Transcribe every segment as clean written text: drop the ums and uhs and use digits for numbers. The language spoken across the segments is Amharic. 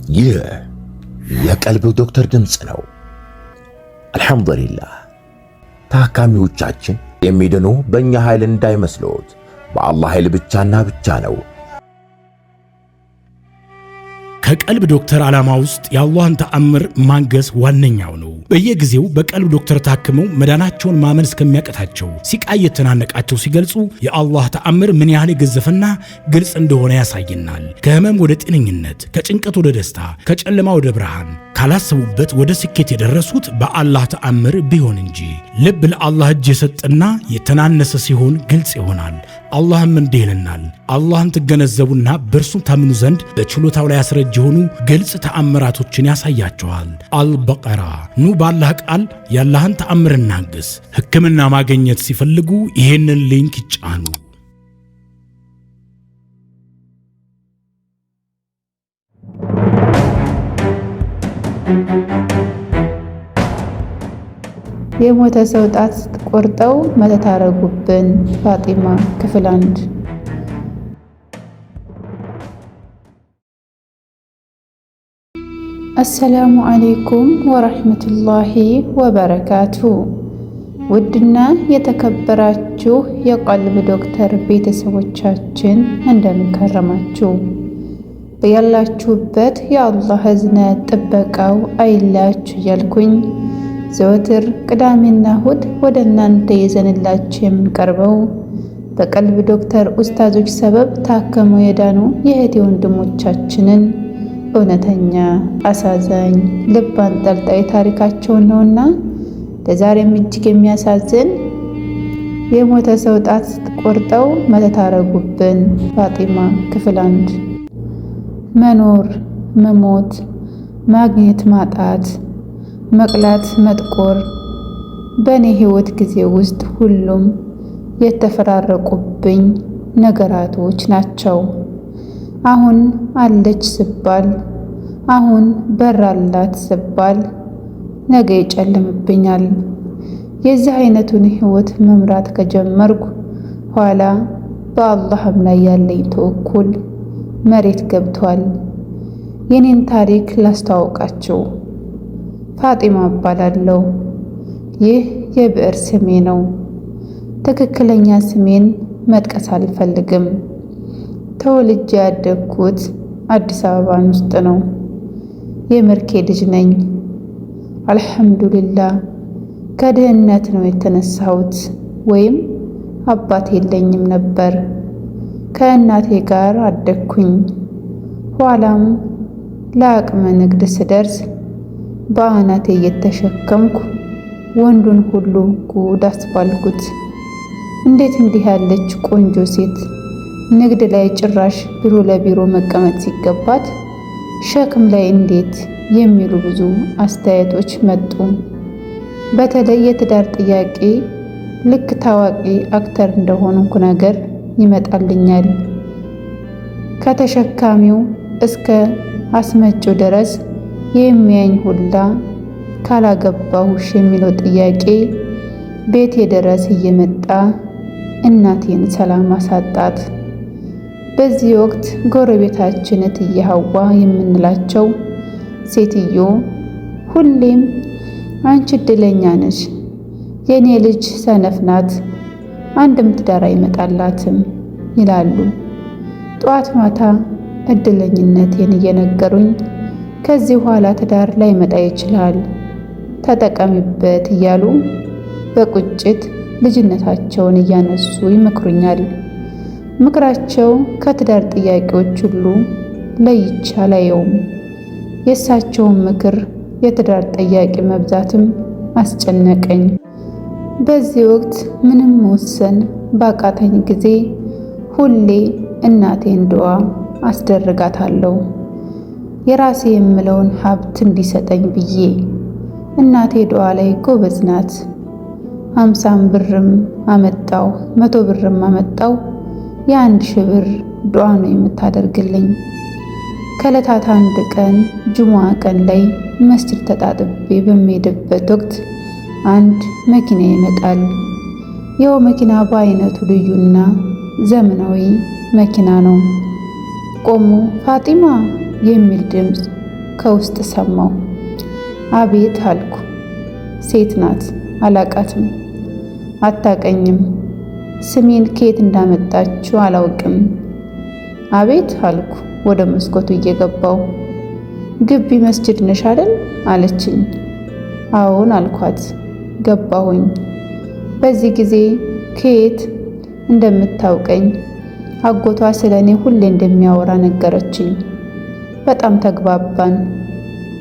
ይህ የቀልብ ዶክተር ድምፅ ነው። አልሐምዱሊላህ። ታካሚዎቻችን የሚድኑ በእኛ ኃይል እንዳይመስሎት በአላህ ኃይል ብቻና ብቻ ነው። ከቀልብ ዶክተር ዓላማ ውስጥ የአላህን ተአምር ማንገስ ዋነኛው ነው። በየጊዜው በቀልብ ዶክተር ታክመው መዳናቸውን ማመን እስከሚያቀታቸው ሲቃይ የተናነቃቸው ሲገልጹ የአላህ ተአምር ምን ያህል የገዘፈና ግልጽ እንደሆነ ያሳየናል። ከህመም ወደ ጤነኝነት፣ ከጭንቀት ወደ ደስታ፣ ከጨለማ ወደ ብርሃን፣ ካላሰቡበት ወደ ስኬት የደረሱት በአላህ ተአምር ቢሆን እንጂ። ልብ ለአላህ እጅ የሰጠና የተናነሰ ሲሆን ግልጽ ይሆናል። አላህም እንዲህ ይለናል፣ አላህን ትገነዘቡና በእርሱ ታምኑ ዘንድ በችሎታው ላይ ያስረጅ የሆኑ ግልጽ ተአምራቶችን ያሳያቸዋል። አልበቀራ። ኑ ባላህ ቃል ያላህን ተአምር እናግስ። ሕክምና ማግኘት ሲፈልጉ ይሄንን ሊንክ ይጫኑ። የሞተ ሰው ጣት ቆርጠው መተት አረጉብን። ፋጢማ ክፍል 1። አሰላሙ አለይኩም ወራህመቱላሂ ወበረካቱ። ውድና የተከበራችሁ የቀልብ ዶክተር ቤተሰቦቻችን እንደምን ከረማችሁ? በያላችሁበት የአላህ እዝነት ጥበቃው አይለያችሁ እያልኩኝ ዘወትር ቅዳሜና እሁድ ወደ እናንተ ይዘንላችሁ የምንቀርበው በቀልብ ዶክተር ኡስታዞች ሰበብ ታከመው የዳኑ የእህቴ ወንድሞቻችንን እውነተኛ አሳዛኝ ልብ አንጠልጣይ ታሪካቸውን ነውና ለዛሬም እጅግ የሚያሳዝን የሞተ ሰው ጣት ቆርጠው መተት አረጉብን። ፋጢማ ክፍል 1። መኖር፣ መሞት፣ ማግኘት፣ ማጣት፣ መቅላት፣ መጥቆር በእኔ ህይወት ጊዜ ውስጥ ሁሉም የተፈራረቁብኝ ነገራቶች ናቸው። አሁን አለች ስባል፣ አሁን በራላት ስባል ነገ ይጨልምብኛል። የዚህ አይነቱን ህይወት መምራት ከጀመርኩ ኋላ በአላህም ላይ ያለኝ ተወኩል መሬት ገብቷል። የኔን ታሪክ ላስተዋውቃችሁ። ፋጢማ እባላለሁ። ይህ የብዕር ስሜ ነው። ትክክለኛ ስሜን መጥቀስ አልፈልግም። ተወልጄ ያደግኩት አዲስ አበባ ውስጥ ነው። የመርኬ ልጅ ነኝ። አልሐምዱሊላህ። ከድህነት ነው የተነሳሁት፣ ወይም አባት የለኝም ነበር። ከእናቴ ጋር አደግኩኝ። ኋላም ለአቅመ ንግድ ስደርስ በአናቴ እየተሸከምኩ ወንዱን ሁሉ ጉድ አስባልኩት። እንዴት እንዲህ ያለች ቆንጆ ሴት ንግድ ላይ ጭራሽ ቢሮ ለቢሮ መቀመጥ ሲገባት ሸክም ላይ እንዴት የሚሉ ብዙ አስተያየቶች መጡ። በተለይ የትዳር ጥያቄ ልክ ታዋቂ አክተር እንደሆንኩ ነገር ይመጣልኛል። ከተሸካሚው እስከ አስመጪው ድረስ የሚያኝ ሁላ ካላገባሁሽ የሚለው ጥያቄ ቤቴ ድረስ እየመጣ እናቴን ሰላም አሳጣት። በዚህ ወቅት ጎረቤታችን እትዬ ሐዋ የምንላቸው ሴትዮ ሁሌም አንቺ እድለኛ ነሽ፣ የኔ ልጅ ሰነፍ ናት፣ አንድም ትዳር አይመጣላትም ይላሉ። ጧት ማታ እድለኝነቴን እየነገሩኝ ከዚህ በኋላ ትዳር ላይመጣ ይችላል፣ ተጠቀሚበት እያሉ በቁጭት ልጅነታቸውን እያነሱ ይመክሩኛል። ምክራቸው ከትዳር ጥያቄዎች ሁሉ ለይቼ አላየውም። የእሳቸውን ምክር የትዳር ጥያቄ መብዛትም አስጨነቀኝ። በዚህ ወቅት ምንም መወሰን ባቃተኝ ጊዜ ሁሌ እናቴን ዱዓ አስደርጋታለሁ። የራሴ የምለውን ሀብት እንዲሰጠኝ ብዬ። እናቴ ዱዓ ላይ ጎበዝ ናት። 50 ብርም አመጣው 100 ብርም አመጣው የ1000 ብር ዱዓ ነው የምታደርግልኝ። ከዕለታት አንድ ቀን ጁሙዓ ቀን ላይ መስጂድ ተጣጥቤ በሚሄድበት ወቅት አንድ መኪና ይመጣል። ይኸው መኪና በአይነቱ ልዩና ዘመናዊ መኪና ነው። ቆሞ ፋጢማ የሚል ድምፅ ከውስጥ ሰማው። አቤት አልኩ። ሴት ናት፣ አላቃትም፣ አታቀኝም። ስሜን ከየት እንዳመጣችው አላውቅም። አቤት አልኩ ወደ መስኮቱ እየገባው። ግቢ መስጂድ ነሽ አይደል አለችኝ። አዎን አልኳት። ገባሁኝ። በዚህ ጊዜ ከየት እንደምታውቀኝ አጎቷ ስለኔ ሁሌ እንደሚያወራ ነገረችኝ። በጣም ተግባባን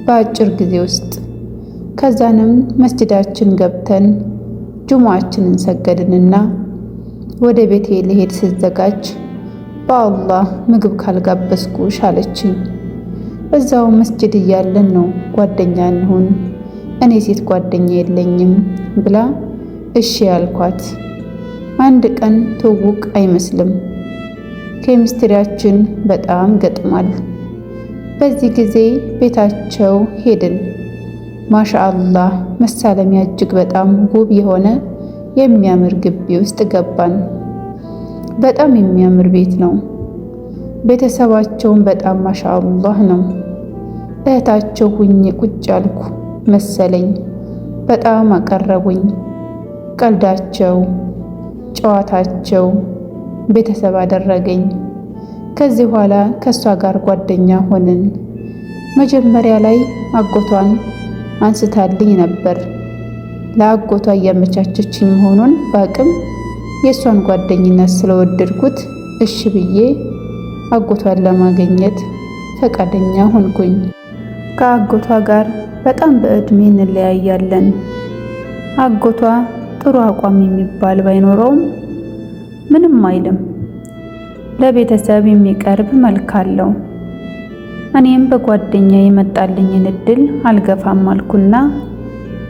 በአጭር ጊዜ ውስጥ። ከዛንም መስጂዳችን ገብተን ጁሙአችንን ሰገድንና ወደ ቤቴ ልሄድ ስዘጋጅ በአላህ ምግብ ካልጋበዝኩሽ አለችኝ። እዛው መስጂድ እያለን ነው ጓደኛ እንሁን፣ እኔ ሴት ጓደኛ የለኝም ብላ እሺ ያልኳት። አንድ ቀን ትውውቅ አይመስልም፣ ኬሚስትሪያችን በጣም ገጥሟል። በዚህ ጊዜ ቤታቸው ሄድን። ማሻአላህ መሳለሚያ እጅግ በጣም ውብ የሆነ የሚያምር ግቢ ውስጥ ገባን። በጣም የሚያምር ቤት ነው። ቤተሰባቸውን በጣም ማሻአላህ ነው። እህታቸው ሁኜ ቁጭ ያልኩ መሰለኝ። በጣም አቀረቡኝ። ቀልዳቸው፣ ጨዋታቸው ቤተሰብ አደረገኝ። ከዚህ በኋላ ከሷ ጋር ጓደኛ ሆንን። መጀመሪያ ላይ አጎቷን አንስታልኝ ነበር። ለአጎቷ እያመቻቸችኝ መሆኑን ባቅም የሷን ጓደኝነት ስለወደድኩት እሺ ብዬ አጎቷን ለማግኘት ፈቃደኛ ሆንኩኝ። ከአጎቷ ጋር በጣም በእድሜ እንለያያለን። አጎቷ ጥሩ አቋም የሚባል ባይኖረውም ምንም አይልም። ለቤተሰብ የሚቀርብ መልክ አለው። እኔም በጓደኛ የመጣልኝን እድል አልገፋም አልኩና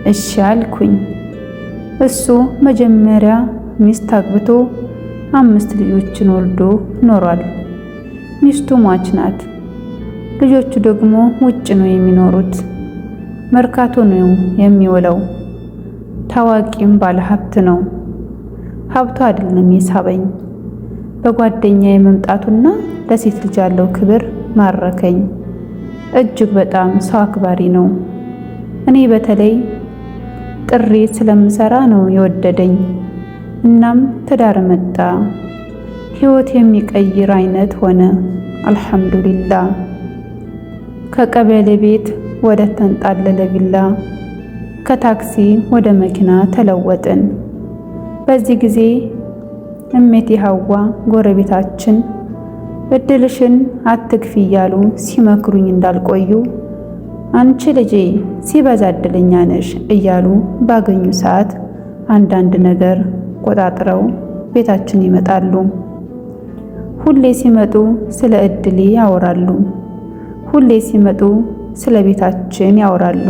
እሺ አልኩኝ። እሱ መጀመሪያ ሚስት አግብቶ 5 ልጆችን ወልዶ ኖሯል። ሚስቱ ሟች ናት። ልጆቹ ደግሞ ውጭ ነው የሚኖሩት። መርካቶ ነው የሚውለው። ታዋቂም ባለሀብት ነው። ሀብቱ አይደለም የሳበኝ፣ በጓደኛ የመምጣቱና ለሴት ልጅ ያለው ክብር ማረከኝ። እጅግ በጣም ሰው አክባሪ ነው። እኔ በተለይ ጥሪ ስለምሰራ ነው የወደደኝ። እናም ትዳር መጣ። ህይወት የሚቀይር አይነት ሆነ። አልሐምዱሊላህ። ከቀበሌ ቤት ወደ ተንጣለለ ቪላ፣ ከታክሲ ወደ መኪና ተለወጥን። በዚህ ጊዜ እሜቴ ሀዋ ጎረቤታችን እድልሽን አትግፊ እያሉ ሲመክሩኝ እንዳልቆዩ አንቺ ልጄ ሲበዛ እድለኛ ነሽ እያሉ ባገኙ ሰዓት አንዳንድ ነገር ቆጣጥረው ቤታችን ይመጣሉ። ሁሌ ሲመጡ ስለ እድሌ ያወራሉ። ሁሌ ሲመጡ ስለ ቤታችን ያወራሉ።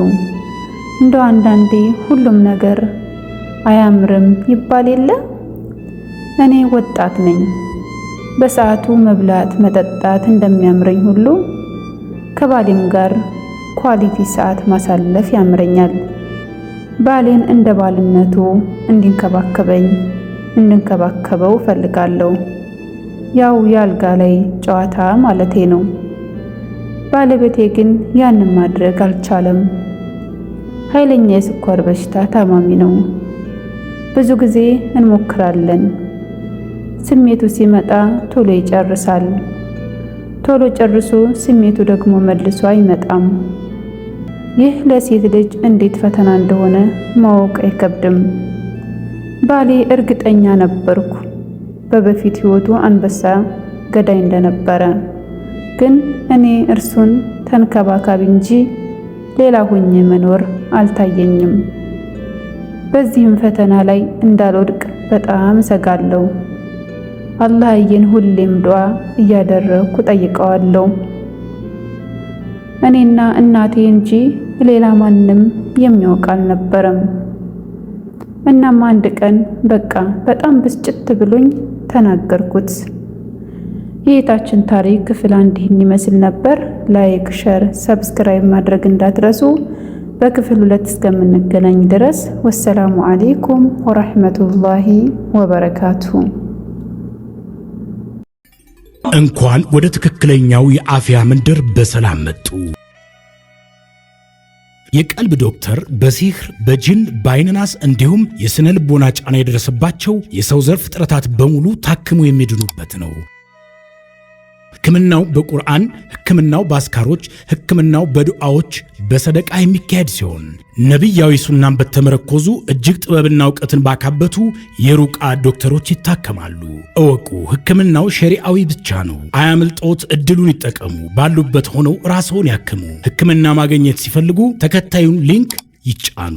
እንደው አንዳንዴ ሁሉም ነገር አያምርም ይባል የለ። እኔ ወጣት ነኝ። በሰዓቱ መብላት መጠጣት እንደሚያምረኝ ሁሉ ከባሌም ጋር ኳሊቲ ሰዓት ማሳለፍ ያምረኛል። ባሌን እንደ ባልነቱ እንዲንከባከበኝ እንድንከባከበው ፈልጋለሁ። ያው ያልጋ ላይ ጨዋታ ማለቴ ነው። ባለቤቴ ግን ያንን ማድረግ አልቻለም። ኃይለኛ የስኳር በሽታ ታማሚ ነው። ብዙ ጊዜ እንሞክራለን። ስሜቱ ሲመጣ ቶሎ ይጨርሳል። ቶሎ ጨርሶ ስሜቱ ደግሞ መልሶ አይመጣም። ይህ ለሴት ልጅ እንዴት ፈተና እንደሆነ ማወቅ አይከብድም። ባሌ እርግጠኛ ነበርኩ በበፊት ህይወቱ አንበሳ ገዳይ እንደነበረ። ግን እኔ እርሱን ተንከባካቢ እንጂ ሌላ ሆኜ መኖር አልታየኝም። በዚህም ፈተና ላይ እንዳልወድቅ በጣም ሰጋለሁ። አላህዬን ሁሌም ዱዓ እያደረኩ ጠይቀዋለሁ። እኔና እናቴ እንጂ ሌላ ማንም የሚያውቅ አልነበረም። እናም አንድ ቀን በቃ በጣም ብስጭት ብሎኝ ተናገርኩት። የእህታችን ታሪክ ክፍል 1 ይህን ይመስል ነበር። ላይክ፣ ሸር፣ ሰብስክራይብ ማድረግ እንዳትረሱ። በክፍል 2 እስከምንገናኝ ድረስ ወሰላሙ አለይኩም ወራህመቱላሂ ወበረካቱሁ። እንኳን ወደ ትክክለኛው የአፍያ መንደር በሰላም መጡ። የቀልብ ዶክተር በሲህር በጅን በአይንናስ እንዲሁም የስነ ልቦና ጫና የደረሰባቸው የሰው ዘር ፍጥረታት በሙሉ ታክመው የሚድኑበት ነው። ሕክምናው በቁርአን፣ ሕክምናው በአስካሮች፣ ሕክምናው በዱዓዎች በሰደቃ የሚካሄድ ሲሆን ነቢያዊ ሱናን በተመረኮዙ እጅግ ጥበብና እውቀትን ባካበቱ የሩቃ ዶክተሮች ይታከማሉ። እወቁ፣ ሕክምናው ሸሪዓዊ ብቻ ነው። አያምልጦት፣ እድሉን ይጠቀሙ። ባሉበት ሆነው ራስዎን ያክሙ። ሕክምና ማግኘት ሲፈልጉ ተከታዩን ሊንክ ይጫኑ።